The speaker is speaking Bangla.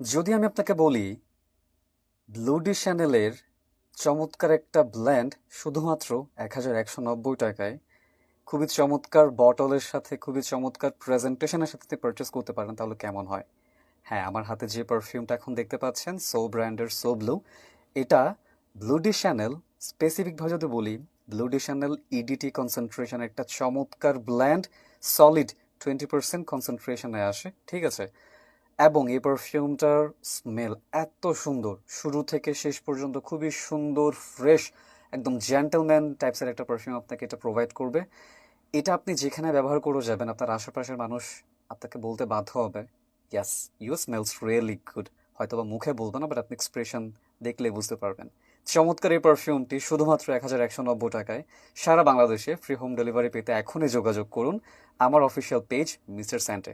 যদি আমি আপনাকে বলি ব্লু ডি শ্যানেলের চমৎকার একটা ব্ল্যান্ড শুধুমাত্র 1190 টাকায় খুবই চমৎকার বটলের সাথে খুবই চমৎকার প্রেজেন্টেশনের সাথে আপনি পারচেস করতে পারেন, তাহলে কেমন হয়? হ্যাঁ, আমার হাতে যে পারফিউমটা এখন দেখতে পাচ্ছেন, সো ব্র্যান্ডের সো ব্লু, এটা ব্লু ডি শ্যানেল। স্পেসিফিকভাবে যদি বলি, ব্লু ডি শ্যানেল ইডিটি কনসেন্ট্রেশন একটা চমৎকার ব্ল্যান্ড, সলিড 20% কনসেন্ট্রেশনে আসে, ঠিক আছে? এবং এই পারফিউমটার স্মেল এত সুন্দর, শুরু থেকে শেষ পর্যন্ত খুবই সুন্দর, ফ্রেশ, একদম জেন্টলম্যান টাইপসের একটা পারফিউম আপনাকে এটা প্রোভাইড করবে। এটা আপনি যেখানে ব্যবহার করে যাবেন, আপনার আশেপাশের মানুষ আপনাকে বলতে বাধ্য হবে, ইয়াস, ইউ স্মেলস রিয়েলি গুড। হয়তো বা মুখে বলবো না, বাট আপনি এক্সপ্রেশন দেখলে বুঝতে পারবেন। চমৎকার এই পারফিউমটি শুধুমাত্র 1190 টাকায় সারা বাংলাদেশে ফ্রি হোম ডেলিভারি পেতে এখনই যোগাযোগ করুন আমার অফিসিয়াল পেজ মিস্টার স্যান্টে।